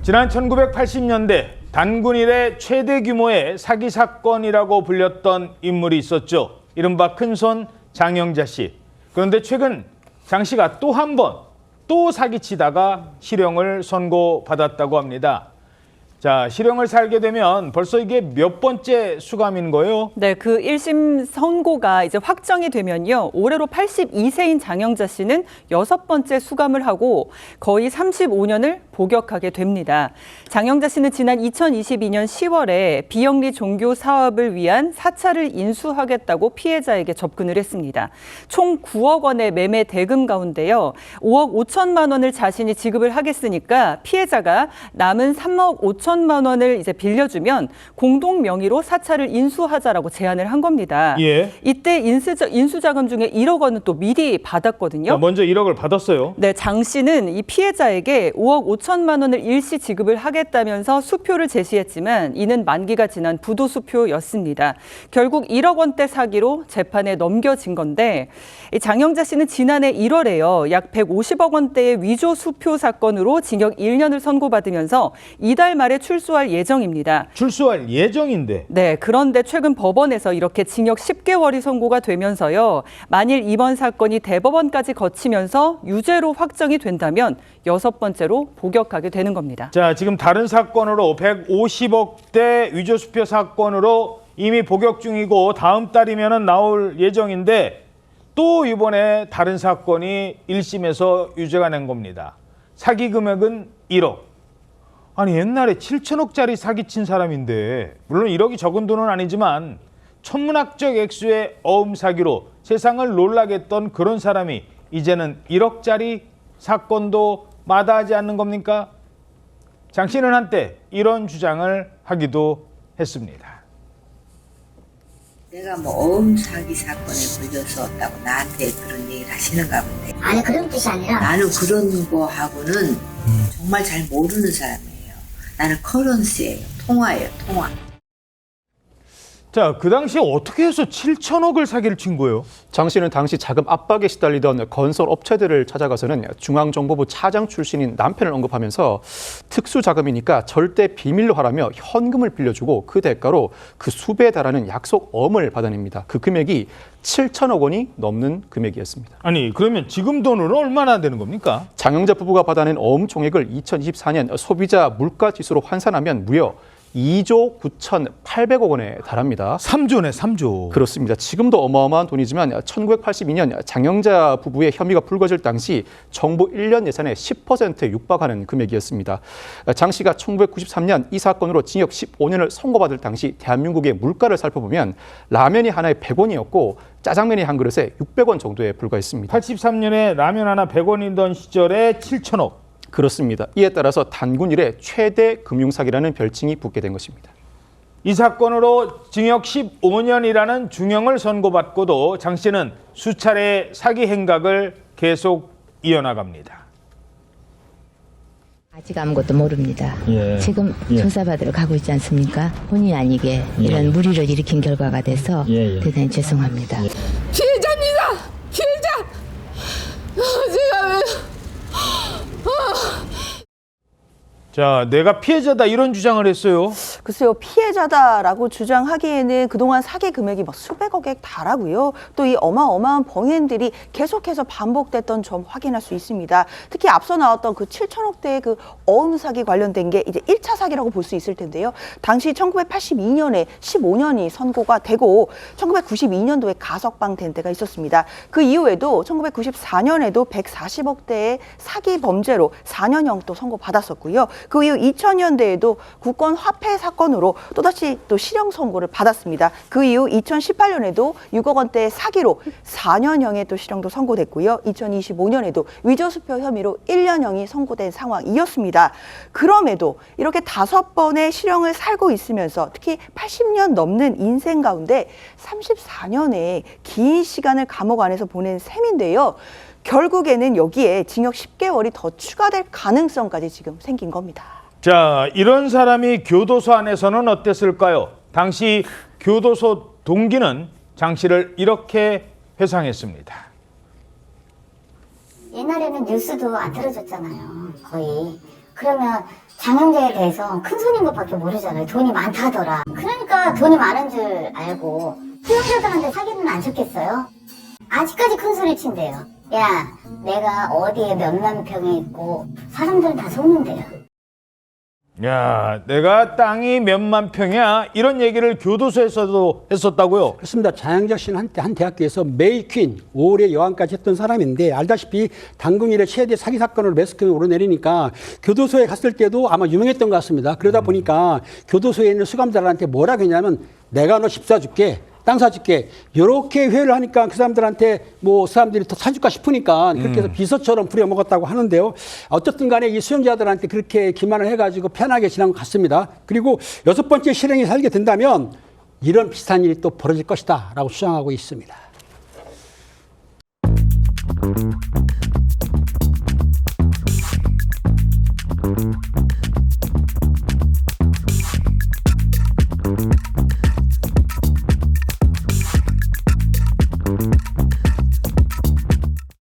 지난 1980년대 단군 이래 최대 규모의 사기 사건이라고 불렸던 인물이 있었죠. 이른바 큰손 장영자 씨. 그런데 최근 장 씨가 또 한 번 또 사기치다가 실형을 선고받았다고 합니다. 자, 실형을 살게 되면 벌써 이게 몇 번째 수감인 거예요? 네, 그 1심 선고가 이제 확정이 되면요. 올해로 82세인 장영자 씨는 6번째 수감을 하고 거의 35년을 복역하게 됩니다. 장영자 씨는 지난 2022년 10월에 비영리 종교 사업을 위한 사찰을 인수하겠다고 피해자에게 접근을 했습니다. 총 9억 원의 매매 대금 가운데요. 5억 5천만 원을 자신이 지급을 하겠으니까 피해자가 남은 3억 5천만 원을 이제 빌려주면 공동 명의로 사찰을 인수하자라고 제안을 한 겁니다. 예. 이때 인수자금 중에 1억 원은 또 미리 받았거든요. 먼저 1억을 받았어요. 네, 장 씨는 이 피해자에게 5억 5천만 원을 일시 지급을 하겠다면서 수표를 제시했지만 이는 만기가 지난 부도 수표였습니다. 결국 1억 원대 사기로 재판에 넘겨진 건데 이 장영자 씨는 지난해 1월에요. 약 150억 원대의 위조 수표 사건으로 징역 1년을 선고받으면서 이달 말에 출소할 예정입니다. 출소할 예정인데. 네, 그런데 최근 법원에서 이렇게 징역 10개월이 선고가 되면서요. 만일 이번 사건이 대법원까지 거치면서 유죄로 확정이 된다면 6번째로 복역하게 되는 겁니다. 자, 지금 다른 사건으로 150억대 위조 수표 사건으로 이미 복역 중이고 다음 달이면 나올 예정인데 또 이번에 다른 사건이 1심에서 유죄가 낸 겁니다. 사기 금액은 1억. 아니 옛날에 7천억짜리 사기친 사람인데 물론 1억이 적은 돈은 아니지만 천문학적 액수의 어음 사기로 세상을 놀라게 했던 그런 사람이 이제는 1억짜리 사건도 마다하지 않는 겁니까? 장 씨는 한때 이런 주장을 하기도 했습니다. 내가 뭐 어음 사기 사건에 불렸었다고 나한테 그런 얘기를 하시는가 본데. 아니 그런 뜻이 아니라 나는 그런 거하고는 정말 잘 모르는 사람이에요. 나는 커런스예요. 통화예요. 통화. 자, 그 당시에 어떻게 해서 7천억을 사기를 친 거예요? 장 씨는 당시 자금 압박에 시달리던 건설 업체들을 찾아가서는 중앙정보부 차장 출신인 남편을 언급하면서 특수자금이니까 절대 비밀로 하라며 현금을 빌려주고 그 대가로 그 수배에 달하는 약속어음을 받아냅니다. 그 금액이 7천억 원이 넘는 금액이었습니다. 아니 그러면 지금 돈으로 얼마나 되는 겁니까? 장영자 부부가 받아낸 어음 총액을 2024년 소비자 물가지수로 환산하면 무려 2조 9,800억 원에 달합니다. 3조네, 3조. 그렇습니다. 지금도 어마어마한 돈이지만 1982년 장영자 부부의 혐의가 불거질 당시 정부 1년 예산의 10%에 육박하는 금액이었습니다. 장 씨가 1993년 이 사건으로 징역 15년을 선고받을 당시 대한민국의 물가를 살펴보면 라면이 하나에 100원이었고 짜장면이 한 그릇에 600원 정도에 불과했습니다. 83년에 라면 하나 100원이던 시절에 7천억. 그렇습니다. 이에 따라서 단군 이래 최대 금융사기라는 별칭이 붙게 된 것입니다. 이 사건으로 징역 15년이라는 중형을 선고받고도 장 씨는 수차례 사기 행각을 계속 이어나갑니다. 아직 아무것도 모릅니다. 예. 지금 조사받으러 가고 있지 않습니까? 본의 아니게 이런 무리를 일으킨 결과가 돼서 대단히 죄송합니다. 피해자입니다. 피해자. 제가 왜... 자, 내가 피해자다 이런 주장을 했어요. 글쎄요, 피해자다라고 주장하기에는 그동안 사기 금액이 막 수백억에 달하고요. 또 이 어마어마한 범행들이 계속해서 반복됐던 점 확인할 수 있습니다. 특히 앞서 나왔던 그 7천억대의 그 어음 사기 관련된 게 이제 1차 사기라고 볼 수 있을 텐데요. 당시 1982년에 15년이 선고가 되고 1992년도에 가석방 된 때가 있었습니다. 그 이후에도 1994년에도 140억대의 사기 범죄로 4년형 또 선고받았었고요. 그 이후 2000년대에도 국권 화폐 사건으로 또다시 또 실형 선고를 받았습니다. 그 이후 2018년에도 6억 원대의 사기로 4년형의 또 실형도 선고됐고요. 2025년에도 위조수표 혐의로 1년형이 선고된 상황이었습니다. 그럼에도 이렇게 5번의 실형을 살고 있으면서 특히 80년 넘는 인생 가운데 34년의 긴 시간을 감옥 안에서 보낸 셈인데요. 결국에는 여기에 징역 10개월이 더 추가될 가능성까지 지금 생긴 겁니다. 자, 이런 사람이 교도소 안에서는 어땠을까요? 당시 교도소 동기는 장 씨를 이렇게 회상했습니다. 옛날에는 뉴스도 안 틀어줬잖아요. 거의. 그러면 장영재에 대해서 큰 손인 것밖에 모르잖아요. 돈이 많다더라. 그러니까 돈이 많은 줄 알고 수용자들한테 사기는 안 쳤겠어요? 아직까지 큰 소리 친대요. 야, 내가 어디에 몇만 평에 있고 사람들은 다 속는데요. 야, 내가 땅이 몇만 평이야? 이런 얘기를 교도소에서도 했었다고요? 그렇습니다. 장영자 씨는 한 대학교에서 메이퀸, 5월의 여왕까지 했던 사람인데 알다시피 당군 이래 최대 사기 사건으로 매스컴에 오르내리니까 교도소에 갔을 때도 아마 유명했던 것 같습니다. 그러다 보니까 교도소에 있는 수감자들한테 뭐라고 했냐면 내가 너 집 사줄게. 땅 사줄게. 이렇게 회유를 하니까 그 사람들한테 뭐 사람들이 더 사줄까 싶으니까 그렇게 해서 비서처럼 부려먹었다고 하는데요. 어쨌든 간에 이 수용자들한테 그렇게 기만을 해가지고 편하게 지난 것 같습니다. 그리고 6번째 실형이 살게 된다면 이런 비슷한 일이 또 벌어질 것이다 라고 주장하고 있습니다.